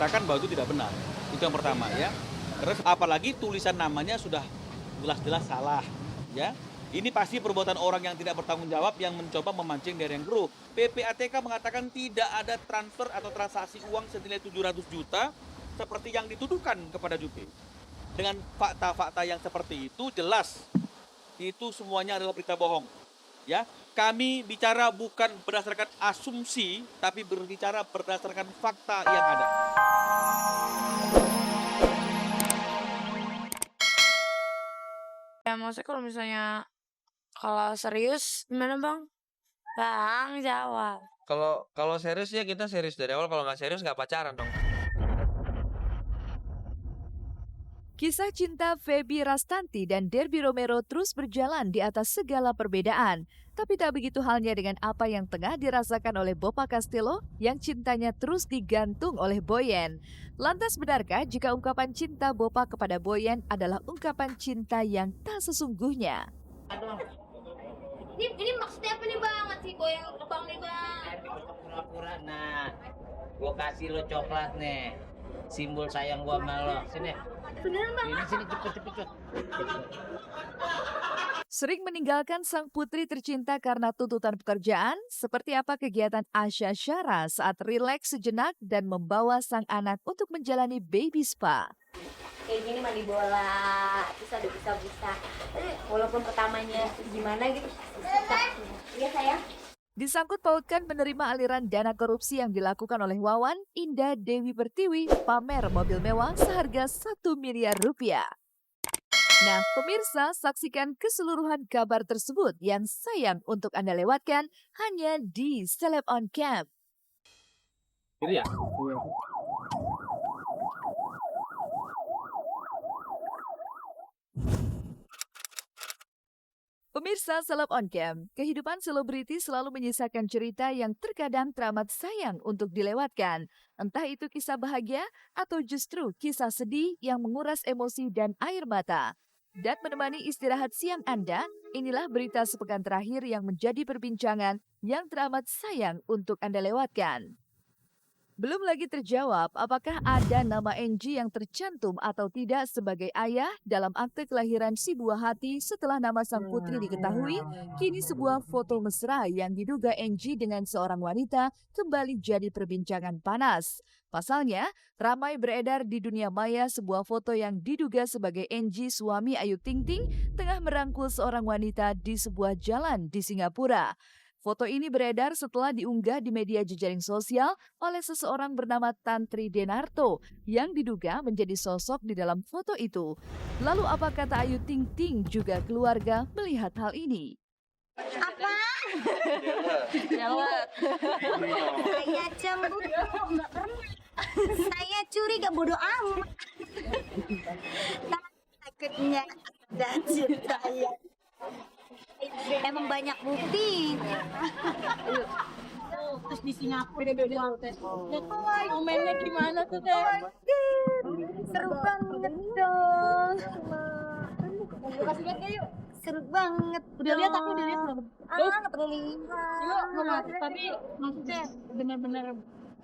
mengatakan bahwa itu tidak benar. Itu yang pertama ya. Terus apalagi tulisan namanya sudah jelas-jelas salah ya. Ini pasti perbuatan orang yang tidak bertanggung jawab yang mencoba memancing dari yang grup. PPATK mengatakan tidak ada transfer atau transaksi uang senilai 700 juta seperti yang dituduhkan kepada Jupi. Dengan fakta-fakta yang seperti itu jelas itu semuanya adalah berita bohong. Ya, kami bicara bukan berdasarkan asumsi, tapi berbicara berdasarkan fakta yang ada. Ya maksudnya kalau serius gimana Bang? Bang jawab. Kalau serius ya kita serius dari awal, kalau nggak serius nggak pacaran dong. Kisah cinta Feby Rastanti dan Derby Romero terus berjalan di atas segala perbedaan. Tapi tak begitu halnya dengan apa yang tengah dirasakan oleh Bopa Castello yang cintanya terus digantung oleh Boyen. Lantas benarkah jika ungkapan cinta Bopa kepada Boyen adalah ungkapan cinta yang tak sesungguhnya? Ini maksudnya apa nih bang? Masih goyang abang nih bang. Pura-pura. Nah, gua kasih lo coklat nih, simbol sayang gua sama lo. Sini. Beneran bang? Sini cepet. Sering meninggalkan sang putri tercinta karena tuntutan pekerjaan, seperti apa kegiatan Asya Syara saat rileks sejenak dan membawa sang anak untuk menjalani baby spa? Kayak gini mandi bola, terus ada busa-busa. Walaupun pertamanya gimana gitu, iya sayang. Disangkut pautkan menerima aliran dana korupsi yang dilakukan oleh Wawan, Indah Dewi Pertiwi pamer mobil mewah seharga 1 miliar rupiah. Nah, pemirsa, saksikan keseluruhan kabar tersebut yang sayang untuk Anda lewatkan hanya di Celeb on Cam. Ini ya. Pemirsa Celeb on Cam, kehidupan selebriti selalu menyisakan cerita yang terkadang teramat sayang untuk dilewatkan. Entah itu kisah bahagia atau justru kisah sedih yang menguras emosi dan air mata. Dan menemani istirahat siang Anda, inilah berita sepekan terakhir yang menjadi perbincangan yang teramat sayang untuk Anda lewatkan. Belum lagi terjawab apakah ada nama Enji yang tercantum atau tidak sebagai ayah dalam akte kelahiran si buah hati setelah nama sang putri diketahui, kini sebuah foto mesra yang diduga Enji dengan seorang wanita kembali jadi perbincangan panas. Pasalnya, ramai beredar di dunia maya sebuah foto yang diduga sebagai Enji suami Ayu Ting Ting tengah merangkul seorang wanita di sebuah jalan di Singapura. Foto ini beredar setelah diunggah di media jejaring sosial oleh seseorang bernama Tantri Denarto yang diduga menjadi sosok di dalam foto itu. Lalu apa kata Ayu Ting Ting juga keluarga melihat hal ini? Apa? Saya cemburu, nggak pernah. Saya curiga bodoh amat. Takutnya dan cinta ya. Emang banyak bukti. Terus di Singapura momennya gimana tuh teh? Seru banget dong. Kasih lihat yuk. Seru banget. Udah lihat aku udah lihat. Nggak perlu lihat. Yuk, tapi maksudnya benar-benar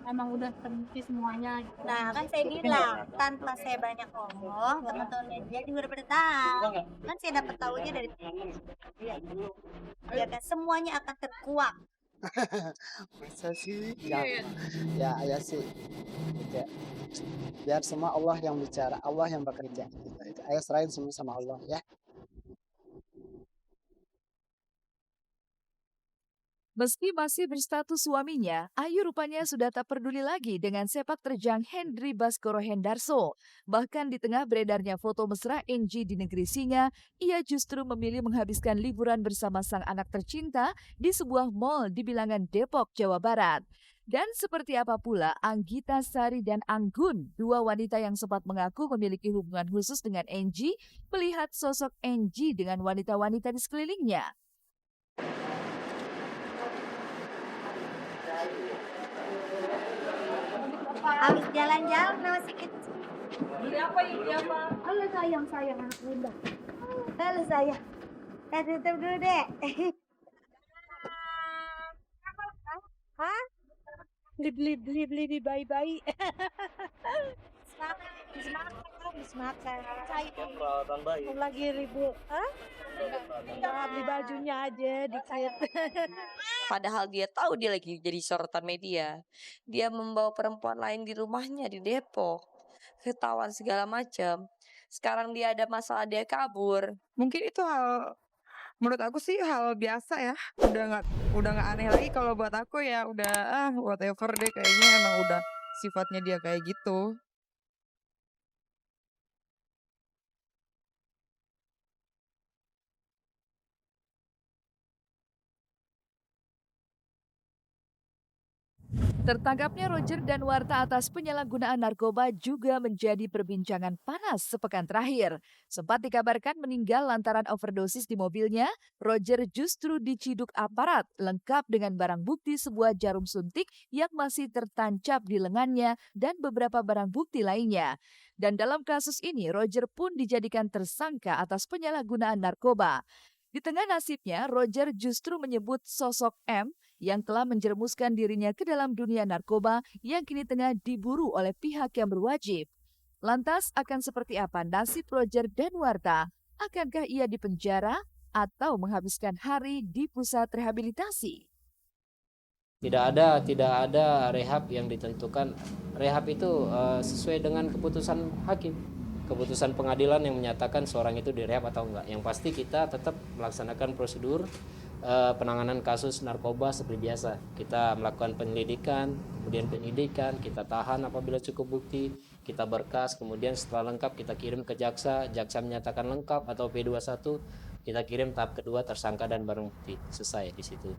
emang udah terbukti semuanya. Nah kan saya bilang tanpa saya banyak ngomong pengetahuan dia juga udah pada tahu. Kan saya dapat tahunya dari ya kan semuanya akan terkuak. Masa sih? Ya sih. Gitu. Biar semua Allah yang bicara, Allah yang bekerja. Gitu. Ayo serahin semua sama Allah ya. Meski masih berstatus suaminya, Ayu rupanya sudah tak peduli lagi dengan sepak terjang Hendry Baskoro Hendarso. Bahkan di tengah beredarnya foto mesra Enji di negeri Singa, ia justru memilih menghabiskan liburan bersama sang anak tercinta di sebuah mal di bilangan Depok, Jawa Barat. Dan seperti apa pula Anggita Sari dan Anggun, dua wanita yang sempat mengaku memiliki hubungan khusus dengan Enji, melihat sosok Enji dengan wanita-wanita di sekelilingnya. Habis jalan-jalan masih kecil. Beli apa ini apa? Halo sayang anak muda. Halo sayang. Tutup dulu deh. Hah? beli bayi-bayi. Habis makan. Saya Perawatan bayi. lagi ribut. Ya, beli bajunya aja dikit. Padahal dia tahu dia lagi jadi sorotan media. Dia membawa perempuan lain di rumahnya di Depok. Ketahuan segala macam. Sekarang dia ada masalah dia kabur. Mungkin itu menurut aku sih hal biasa ya. Udah nggak aneh lagi kalau buat aku ya udah whatever deh kayaknya emang udah sifatnya dia kayak gitu. Tertangkapnya Roger dan Warta atas penyalahgunaan narkoba juga menjadi perbincangan panas sepekan terakhir. Sempat dikabarkan meninggal lantaran overdosis di mobilnya, Roger justru diciduk aparat lengkap dengan barang bukti sebuah jarum suntik yang masih tertancap di lengannya dan beberapa barang bukti lainnya. Dan dalam kasus ini, Roger pun dijadikan tersangka atas penyalahgunaan narkoba. Di tengah nasibnya, Roger justru menyebut sosok M yang telah menjerumuskan dirinya ke dalam dunia narkoba yang kini tengah diburu oleh pihak yang berwajib. Lantas akan seperti apa nasib Roger dan Warta? Akankah ia dipenjara atau menghabiskan hari di pusat rehabilitasi? Tidak ada rehab yang ditentukan. Rehab itu sesuai dengan keputusan hakim, keputusan pengadilan yang menyatakan seorang itu direhab atau enggak. Yang pasti kita tetap melaksanakan prosedur penanganan kasus narkoba seperti biasa. Kita melakukan penyelidikan, kemudian penyidikan, kita tahan apabila cukup bukti, kita berkas, kemudian setelah lengkap kita kirim ke jaksa, jaksa menyatakan lengkap atau P21, kita kirim tahap kedua tersangka dan barang bukti. Selesai di situ.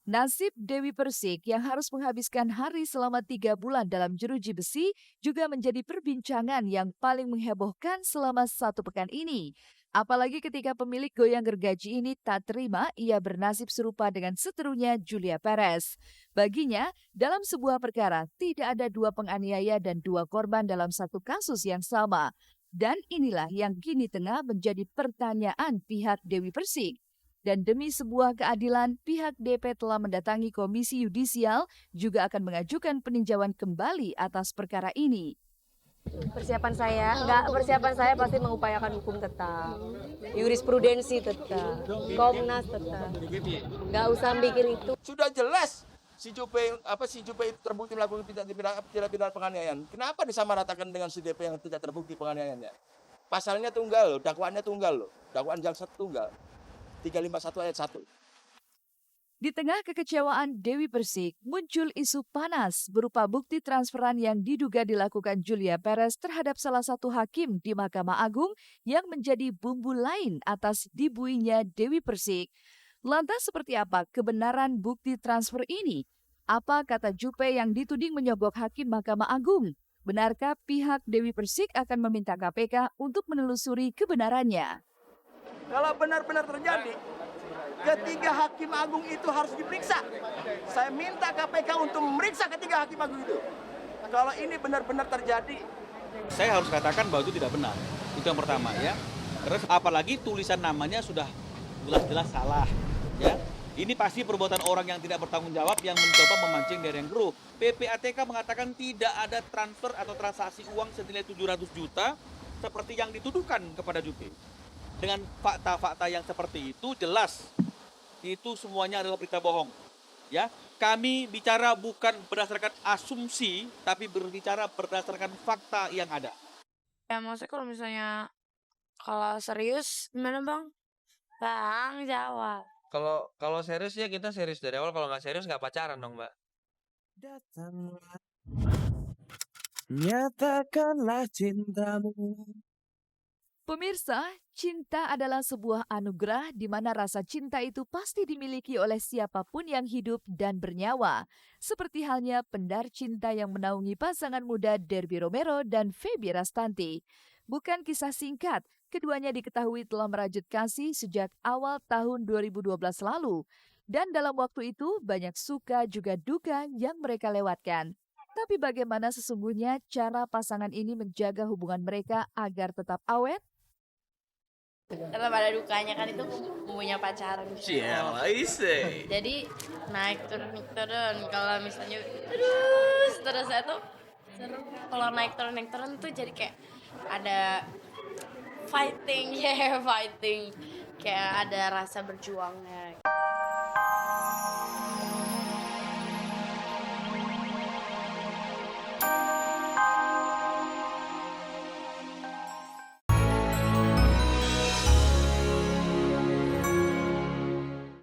Nasib Dewi Persik yang harus menghabiskan hari selama 3 bulan dalam jeruji besi juga menjadi perbincangan yang paling menghebohkan selama 1 pekan ini. Apalagi ketika pemilik goyang gergaji ini tak terima ia bernasib serupa dengan seterunya Julia Perez. Baginya, dalam sebuah perkara tidak ada 2 penganiaya dan 2 korban dalam satu kasus yang sama. Dan inilah yang kini tengah menjadi pertanyaan pihak Dewi Persik. Dan demi sebuah keadilan, pihak DP telah mendatangi Komisi Yudisial juga akan mengajukan peninjauan kembali atas perkara ini. Persiapan saya pasti mengupayakan hukum tetap, jurisprudensi tetap, Komnas tetap. Nggak usah mikir itu. Sudah jelas si Jupe itu terbukti melakukan tindak pidana penganiayaan. Kenapa disamaratakan dengan si DP yang tidak terbukti penganiayaannya? Pasalnya tunggal, dakwaannya tunggal loh. Dakwaan jaksa tunggal. 351 ayat 1. Di tengah kekecewaan Dewi Persik, muncul isu panas berupa bukti transferan yang diduga dilakukan Julia Perez terhadap salah satu hakim di Mahkamah Agung yang menjadi bumbu lain atas dibuinya Dewi Persik. Lantas seperti apa kebenaran bukti transfer ini? Apa kata Jupe yang dituding menyogok hakim Mahkamah Agung? Benarkah pihak Dewi Persik akan meminta KPK untuk menelusuri kebenarannya? Kalau benar-benar terjadi, ketiga hakim agung itu harus diperiksa. Saya minta KPK untuk memeriksa ketiga hakim agung itu. Kalau ini benar-benar terjadi, Saya harus katakan bahwa itu tidak benar. Itu yang pertama ya. Terus apalagi tulisan namanya sudah jelas-jelas salah ya. Ini pasti perbuatan orang yang tidak bertanggung jawab yang mencoba memancing daring grup. PPATK mengatakan tidak ada transfer atau transaksi uang senilai 700 juta seperti yang dituduhkan kepada Jupe. Dengan fakta-fakta yang seperti itu jelas itu semuanya adalah berita bohong. Ya, kami bicara bukan berdasarkan asumsi tapi berbicara berdasarkan fakta yang ada. Ya maksudnya kalau serius gimana bang? Bang jawab. Kalau serius ya kita serius dari awal. Kalau nggak serius nggak pacaran dong, Mbak. Datanglah, nyatakanlah cintamu. Pemirsa, cinta adalah sebuah anugerah di mana rasa cinta itu pasti dimiliki oleh siapapun yang hidup dan bernyawa. Seperti halnya pendar cinta yang menaungi pasangan muda Derby Romero dan Feby Rastanti. Bukan kisah singkat, keduanya diketahui telah merajut kasih sejak awal tahun 2012 lalu. Dan dalam waktu itu banyak suka juga duka yang mereka lewatkan. Tapi bagaimana sesungguhnya cara pasangan ini menjaga hubungan mereka agar tetap awet? Tetap ada dukanya kan, itu punya pacaran. Ciela, ise. Jadi naik turun. Kalau misalnya terus saya tuh seru. Kalau naik turun tuh jadi kayak ada fighting, fighting. Kayak ada rasa berjuangnya.